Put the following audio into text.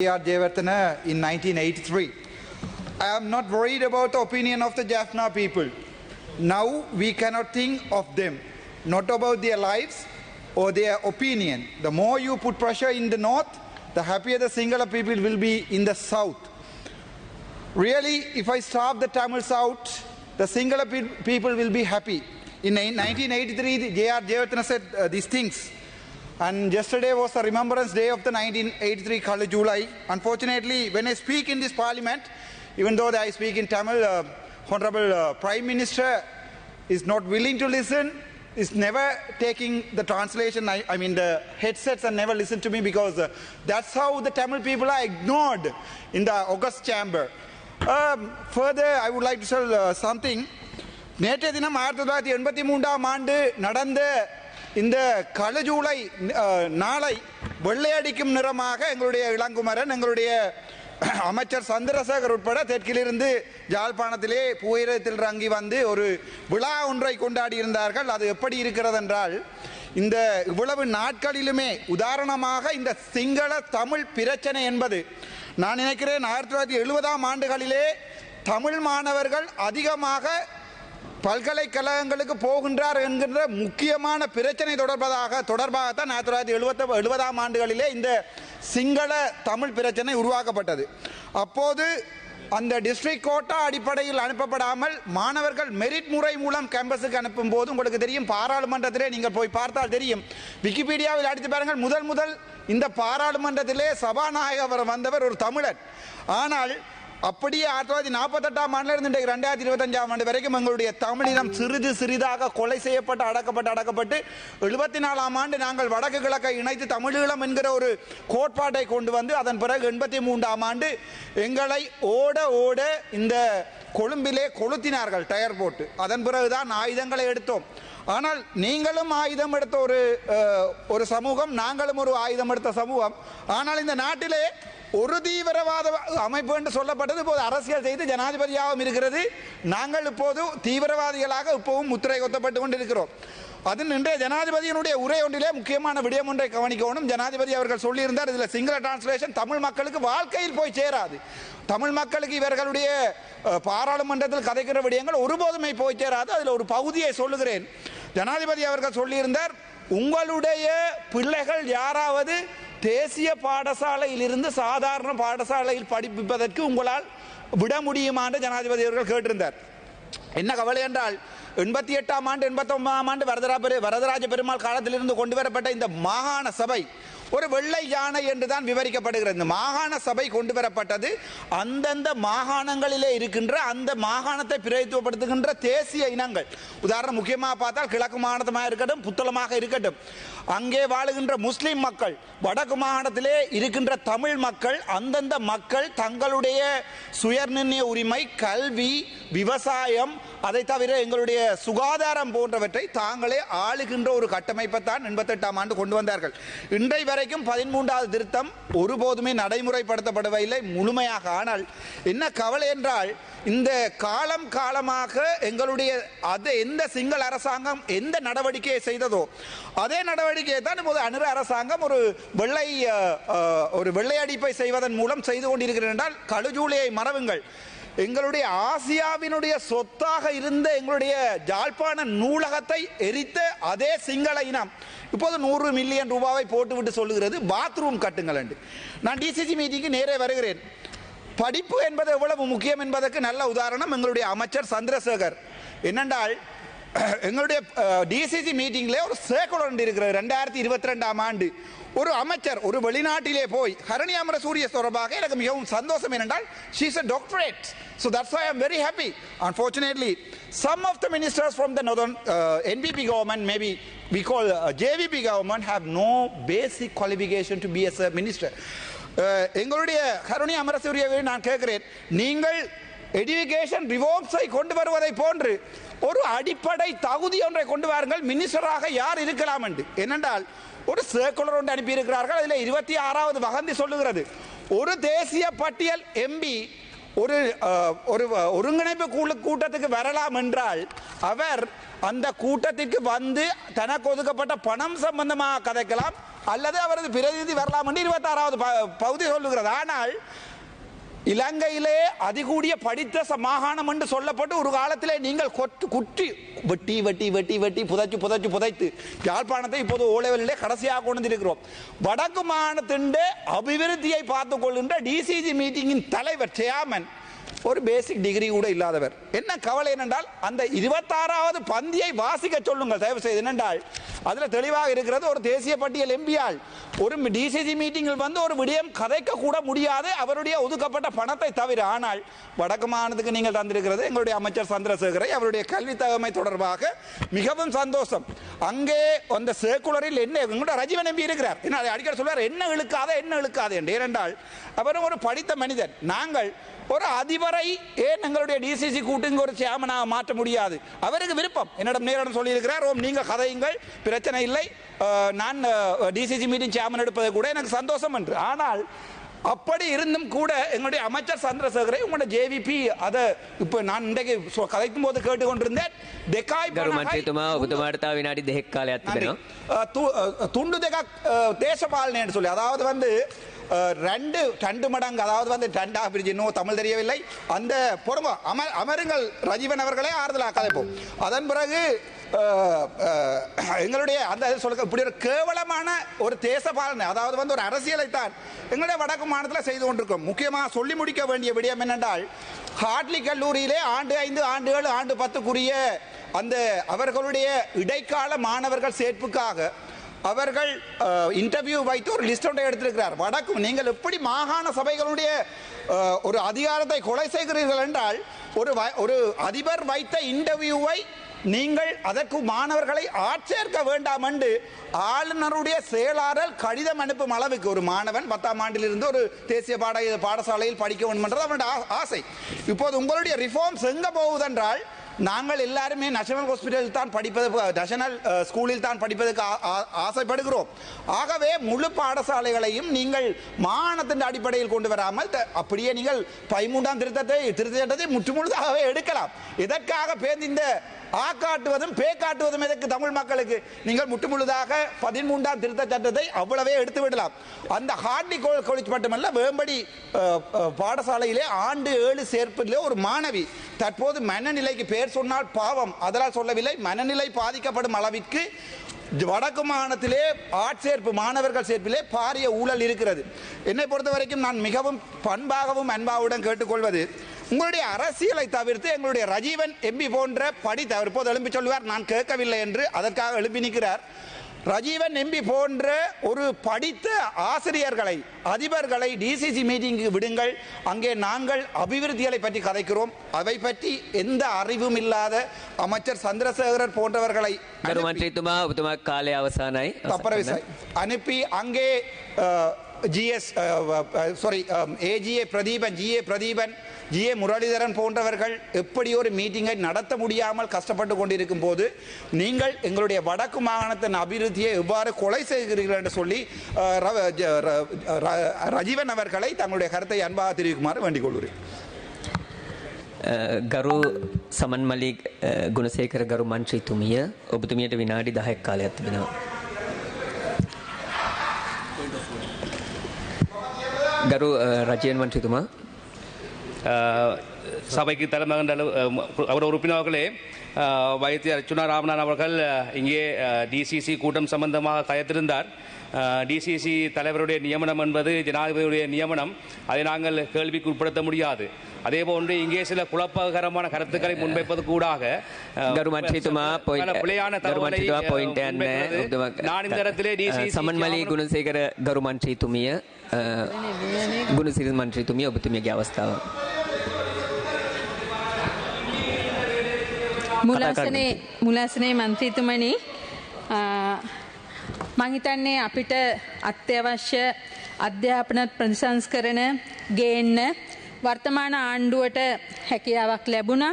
J.R. Jayawardena in 1983. I am not worried about the opinion of the Jaffna people. Now we cannot think of them, not about their lives or their opinion. The more you put pressure in the north, the happier the Sinhala people will be in the south. Really, if I starve the Tamils out, the Sinhala people will be happy. In 1983, J.R. Jayawardena said these things. And yesterday was the Remembrance Day of the 1983 Kala July. Unfortunately, when I speak in this parliament, even though I speak in Tamil, Honorable Prime Minister is not willing to listen, is never taking the translation, I mean the headsets, and never listen to me, because that's how the Tamil people are ignored in the August chamber. Further, I would like to tell something. நேற்றைய தினம் 1983ஆம் ஆண்டு நடந்த இந்த கலஜூலை நாளை வெள்ளையடிக்கும் நிறமாக எங்களுடைய இளங்குமரன், எங்களுடைய அமைச்சர் சந்திரசேகர் உட்பட தெற்கிலிருந்து யாழ்ப்பாணத்திலே புகையிரத்தில் இறங்கி வந்து ஒரு விழா ஒன்றை கொண்டாடி இருந்தார்கள். அது எப்படி இருக்கிறது என்றால், இந்த இவ்வளவு நாட்களிலுமே உதாரணமாக இந்த சிங்கள தமிழ் பிரச்சனை என்பது, நான் நினைக்கிறேன் 1970ஆம் ஆண்டுகளிலே தமிழ் மாணவர்கள் அதிகமாக பல்கலைக்கழகங்களுக்கு போகின்றார் என்கின்ற முக்கியமான பிரச்சனை தொடர்பாகத்தான் 1970ஆம் ஆண்டுகளிலே இந்த சிங்கள தமிழ் பிரச்சனை உருவாக்கப்பட்டது. அப்போது அந்த டிஸ்ட்ரிக்ட் கோட்டா அடிப்படையில் அனுப்பப்படாமல் மாணவர்கள் மெரிட் முறை மூலம் கேம்பஸுக்கு அனுப்பும் போது, உங்களுக்கு தெரியும், பாராளுமன்றத்திலே நீங்கள் போய் பார்த்தால் தெரியும், விக்கிபீடியாவில் அடித்து பாருங்கள், முதல் இந்த பாராளுமன்றத்திலே சபாநாயகர் வந்தவர் ஒரு தமிழர். ஆனால் அப்படியே 1948ஆம் ஆண்டிலிருந்து 2025ஆம் ஆண்டு வரைக்கும் எங்களுடைய தமிழினம் சிறிதாக கொலை செய்யப்பட்டு அடக்கப்பட்டு 74ஆம் ஆண்டு நாங்கள் வடக்கு கிழக்கை இணைத்து தமிழீழம் என்கிற ஒரு கோட்பாட்டை கொண்டு வந்து, அதன் பிறகு 83ஆம் ஆண்டு எங்களை ஓட இந்த கொழும்பிலே கொளுத்தினார்கள் டயர் போட்டு. அதன் பிறகுதான் ஆயுதங்களை எடுத்தோம். ஆனால் நீங்களும் ஆயுதம் எடுத்த ஒரு சமூகம், நாங்களும் ஒரு ஆயுதம் எடுத்த சமூகம். ஆனால் இந்த நாட்டிலே ஒரு தீவிரவாத அமைப்பு என்று சொல்லப்பட்டது இப்போது அரசியல் செய்து ஜனாதிபதியாகவும் இருக்கிறது. நாங்கள் இப்போது தீவிரவாதிகளாக இப்போவும் முத்திரை கொத்தப்பட்டு கொண்டிருக்கிறோம். அது இன்றைய ஜனாதிபதியினுடைய உரை ஒன்றிலே முக்கியமான விடயம் ஒன்றை கவனிக்கணும். ஜனாதிபதி அவர்கள் சொல்லியிருந்தார், இதில் சிங்கள டிரான்ஸ்லேஷன் தமிழ் மக்களுக்கு வாழ்க்கையில் போய் சேராது. தமிழ் மக்களுக்கு இவர்களுடைய பாராளுமன்றத்தில் கதைக்கிற விடயங்கள் ஒருபோதுமே போய் சேராது. அதில் ஒரு பகுதியை சொல்லுகிறேன். ஜனாதிபதி அவர்கள் சொல்லியிருந்தார், உங்களுடைய பிள்ளைகள் யாராவது தேசிய பாடசாலையில் இருந்து சாதாரண பாடசாலையில் படிப்பதற்கு உங்களால் விட முடியுமா என்று ஜனாதிபதி அவர்கள் கேட்டிருந்தார். என்ன கவலை என்றால், 88ஆம் ஆண்டு 89ஆம் ஆண்டு வரதராஜ பெருமாள் காலத்திலிருந்து கொண்டு வரப்பட்ட இந்த மாகாண சபை ஒரு வெள்ளை யானை என்றுதான் விவரிக்கப்படுகிறது. இந்த மாகாண சபை கொண்டு வரப்பட்டது அந்தந்த மாகாணங்களிலே இருக்கின்ற அந்த மாகாணத்தை பிரதித்துவப்படுத்துகின்ற தேசிய இனங்கள். உதாரணம் முக்கியமாக பார்த்தால் கிழக்கு மாகாணமாக இருக்கட்டும், புத்தளமாக இருக்கட்டும், அங்கே வாழுகின்ற முஸ்லிம் மக்கள், வடக்கு மாகாணத்திலே இருக்கின்ற தமிழ் மக்கள், அந்தந்த மக்கள் தங்களுடைய சுயநிர்ணய உரிமை, கல்வி, விவசாயம், அதை தவிர எங்களுடைய சுகாதாரம் போன்றவற்றை தாங்களே ஆளுகின்ற ஒரு கட்டமைப்பை தான் 88ஆம் ஆண்டு கொண்டு வந்தார்கள். இன்றை வரைக்கும் 13வது திருத்தம் ஒருபோதுமே நடைமுறைப்படுத்தப்படவில்லை முழுமையாக. ஆனால் என்ன கவலை என்றால், இந்த காலமாக எங்களுடைய எந்த சிங்கள அரசாங்கம் எந்த நடவடிக்கையை செய்ததோ அதே நடவடிக்கையை தான் இப்போது அனுர அரசாங்கம் ஒரு வெள்ளையடிப்பை செய்வதன் மூலம் செய்து கொண்டிருக்கிறது. என்றால் கழுஜூலையை மறவுங்கள். எங்களுடைய ஆசியாவினுடைய சொத்தாக இருந்த எங்களுடைய யாழ்ப்பாண நூலகத்தை எரித்த அதே சிங்கள இனம் இப்போது 100 மில்லியன் ரூபாவை போட்டுவிட்டு சொல்லுகிறது, பாத்ரூம் கட்டுங்கள் என்று. நான் டிசிசி மீட்டிங்கு நேரே வருகிறேன். படிப்பு என்பது எவ்வளவு முக்கியம் என்பதற்கு நல்ல உதாரணம் எங்களுடைய அமைச்சர் சந்திரசேகர். என்னென்றால், எங்களுடைய டிசிசி மீட்டிங்கில் ஒரு சர்க்குலர் ஒன்று இருக்கிறது. 2022ஆம் ஆண்டு ஒரு அமைச்சர் ஒரு வெளிநாட்டிலே போய் ஹரணி அமரசூரிய தொடர்பாக எனக்கு மிகவும் சந்தோஷம். என்னென்றால், she is a doctorate, so that's why I am very happy. Unfortunately, some of the ministers from the northern NPP government, maybe we call JVP government, have no basic qualification to be as a minister. எங்களுடைய ஹரணி அமரசூரியவை நான் கேட்கிறேன், நீங்கள் education ரிஃபார்ம்ஸை கொண்டு வருவதை போன்று ஒரு அடிப்படை தகுதி ஒன்றை கொண்டு வாருங்கள், மினிஸ்டராக யார் இருக்கலாம் என்று. என்னென்றால், ஒரு சர்க்குலர் ஒன்று அனுப்பியிருக்கிறார்கள். அதில் 26வது வகந்தி சொல்லுகிறது, ஒரு தேசிய பட்டியல் எம்பி ஒரு ஒருங்கிணைப்பு கூட்டத்துக்கு வரலாம் என்றால் அவர் அந்த கூட்டத்திற்கு வந்து தனக்கு ஒதுக்கப்பட்ட பணம் சம்பந்தமாக கதைக்கலாம் அல்லது அவரது பிரதிநிதி வரலாம் என்று 26வது பகுதி சொல்லுகிறது. ஆனால் இலங்கையிலே அதிகூடிய படித்த மாகாணம் என்று சொல்லப்பட்டு ஒரு காலத்திலே நீங்கள் குற்றி வெட்டி வெட்டி வெட்டி வெட்டி புதைச்சு புதைச்சு புதைத்து யாழ்ப்பாணத்தை இப்போது ஓலைவெளியிலே கடைசியாக கொண்டு இருக்கிறோம். வடக்கு மாகாணத்தின் அபிவிருத்தியை பார்த்துக் கொள்கின்ற டிசிசி மீட்டிங்கின் தலைவர் சேர்மன் ஒரு பேசிக் டிகிரி கூட இல்லாதவர். என்ன கவலை என்னென்றால் அந்த 26வது பந்தியை வாசிக்க சொல்லுங்கள் தயவு செய்து. என்னென்றால் அதில் தெளிவாக இருக்கிறது, ஒரு தேசிய பட்டியல் எம்பியால் ஒரு டிசிசி மீட்டிங்கில் வந்து ஒரு விடயம் கதைக்க கூட முடியாது அவருடைய ஒதுக்கப்பட்ட பணத்தை தவிர. ஆனால் வடக்கு மாகாணத்துக்கு நீங்கள் தந்திருக்கிறது எங்களுடைய அமைச்சர் சந்திரசேகரை அவருடைய கல்வி தகமை தொடர்பாக மிகவும் சந்தோஷம். அங்கே அந்த சர்க்குலரில் என்ன எங்களுடைய ரஜீவன் எம்பி இருக்கிறார், என்ன அடிக்கடி சொல்வார் என்ன இழுக்காத என்ன இழுக்காது என்று. ஏனென்றால் அவரும் ஒரு படித்த மனிதன். நாங்கள் ஒரு அதிபரை ஏன் எங்களுடைய டிசிசி கூட்டுங்க ஒரு சேர்மனாக மாற்ற முடியாது? அவருக்கு விருப்பம். என்னிடம் நேரிடம் சொல்லியிருக்கிறார், ஓம் நீங்கள் கதையுங்கள் பிரச்சனை இல்லை, நான் டிசிசி மீட்டிங் சேர்மன் எடுப்பதை கூட எனக்கு சந்தோஷம் என்று. ஆனால் அப்படி இருந்தும் கூட எங்களுடைய அமைச்சர் சந்திரசேகரை உங்களுடைய ஜேவிபி அதை இப்போ நான் இன்றைக்கு கதைக்கும் போது கேட்டுக்கொண்டிருந்தேன். துண்டு தெகா தேசபாலனை என்று சொல்லி, அதாவது வந்து ரெண்டு மடங்கு, அதாவது வந்து ரெண்டா பிரிட்ஜ், இன்னும் தமிழ் தெரியவில்லை. அந்த பொறுங்க அமருங்கள் ரஜீவன் அவர்களே ஆறுதலாக கதைப்போம். அதன் பிறகு எங்களுடைய அந்த சொல்ல இப்படி ஒரு கேவலமான ஒரு தேசபாலனை, அதாவது வந்து ஒரு அரசியலைத்தான் எங்களுடைய வடக்கு மாநிலத்தில் செய்து கொண்டிருக்கோம். முக்கியமாக சொல்லி முடிக்க வேண்டிய விடயம் என்னென்றால் ஹார்ட்லி கல்லூரியிலே ஆண்டு 5 ஆண்டு 7 ஆண்டு 10க்குரிய அந்த அவர்களுடைய இடைக்கால மாணவர்கள் சேர்ப்புக்காக அவர்கள் இன்டர்வியூ வைத்து ஒரு லிஸ்ட் ஒன்றை எடுத்திருக்கிறார். வடக்கு நீங்கள் எப்படி மாகாண சபைகளுடைய ஒரு அதிகாரத்தை கொலை செய்கிறீர்கள் என்றால் ஒரு அதிபர் வைத்த இன்டர்வியூவை நீங்கள் அதற்கு மாணவர்களை ஆட்சேர்க்க வேண்டாம் என்று ஆளுநருடைய செயலாளர் கடிதம் அனுப்பும் அளவுக்கு ஒரு மாணவன் 10ஆம் ஆண்டிலிருந்து ஒரு தேசிய பாடசாலையில் படிக்க வேண்டும் என்றது அவனுடைய ஆசை. இப்போது உங்களுடைய ரிஃபார்ம்ஸ் எங்க போகுதென்றால் நாங்கள் எல்லாருமே நேஷனல் ஹாஸ்பிட்டலில் தான் படிப்பது, நேஷனல் ஸ்கூலில் தான் படிப்பதற்கு ஆசைப்படுகிறோம். ஆகவே முழு பாடசாலைகளையும் நீங்கள் மாகாணத்தின் அடிப்படையில் கொண்டு வராமல் அப்படியே நீங்கள் 13ஆம் திருத்தத்தை முற்றுமுழுதாகவே எடுக்கலாம். இதற்காக இந்த காட்டுவதும் காட்டுவதும் எதற்கு தமிழ் மக்களுக்கு? நீங்கள் முற்றுமுழுதாக 13ஆம் திருத்த சட்டத்தை அவ்வளவே எடுத்து விடலாம். அந்த ஹார்ட்லி காலேஜ் மட்டுமல்ல, வேம்படி பாடசாலையிலே ஆண்டு 7 சேர்ப்பிலே ஒரு மாணவி தற்போது மனநிலைக்கு பேர் சொன்னால் பாவம், அதனால் சொல்லவில்லை, மனநிலை பாதிக்கப்படும் அளவிற்கு வடக்கு மாகாணத்திலே ஆட்சேர்ப்பு மாணவர்கள் சேர்ப்பிலே பாரிய ஊழல் இருக்கிறது. என்னை பொறுத்த வரைக்கும் நான் மிகவும் பண்பாகவும் அன்பாவுடன் கேட்டுக்கொள்வது, உங்களுடைய அரசியலை தவிர்த்து எங்களுடைய ரஜீவன் எம்பி போன்ற படித்தவர் இப்போது எழுப்பி சொல்லுவார் நான் கேட்கவில்லை என்று, அதற்காக எழுப்பி நிற்கிறார். ரஜீவன் எம்பி போன்ற ஒரு படித்த ஆசிரியர்களை அதிபர்களை டிசிசி மீட்டிங்கு விடுங்கள். அங்கே நாங்கள் அபிவிருத்திகளை பற்றி கதைக்கிறோம். அவை பற்றி எந்த அறிவும் இல்லாத அமைச்சர் சந்திரசேகரர் போன்றவர்களை அனுப்பி அங்கே ஏஜிஏ பிரதீபன் ஜிஏ முரளிதரன் போன்றவர்கள் எப்படி ஒரு மீட்டிங்கை நடத்த முடியாமல் கஷ்டப்பட்டு கொண்டிருக்கும் போது நீங்கள் எங்களுடைய வடக்கு மாகாணத்தின் அபிவிருத்தியை எவ்வாறு கொலை செய்கிறீர்கள் என்று சொல்லி ரஜீவன் அவர்களை தங்களுடைய கருத்தை அன்பாக தெரிவிக்குமாறு வேண்டிக் கொள்கிறேன். ගරු සමන්මලි ගුණසේකර ගරු මන්ත්‍රීතුමිය ඔබතුමියට විනාඩි 10ක් කාලයක් තිබෙනවා. ගරු රජීවன் மன்றித்துமா, சபைக்கு தலைமகன் அவர் உறுப்பினர்களே, வைத்தியர் அர்ச்சுனா ராமநாதன் அவர்கள் இங்கே டிசிசி கூட்டம் சம்பந்தமாக கயத்திருந்தார். டிசிசி தலைவருடைய நியமனம் என்பது ஜனாதிபதியுடைய நியமனம், அதை நாங்கள் கேள்விக்கு உட்படுத்த முடியாது. அதே போன்று இங்கே சில குழப்பகரமான கருத்துக்களை முன்வைப்பது கூடாக பிழையான தகவலை நான் இந்த இடத்திலே සමන්මලි ගුණසේකර ගරු මන්ත්‍රීතුමිය ගුණසිරි මන්ත්‍රීතුමිය ඔබතුමියගේ අවස්ථාව. මුලාසනේ මන්ත්‍රීතුමනි, මං හිතන්නේ අපිට අත්‍යවශ්‍ය අධ්‍යාපන ප්‍රතිසංස්කරණ ගේන්න වර්තමාන ආණ්ඩුවට හැකියාවක් ලැබුණා.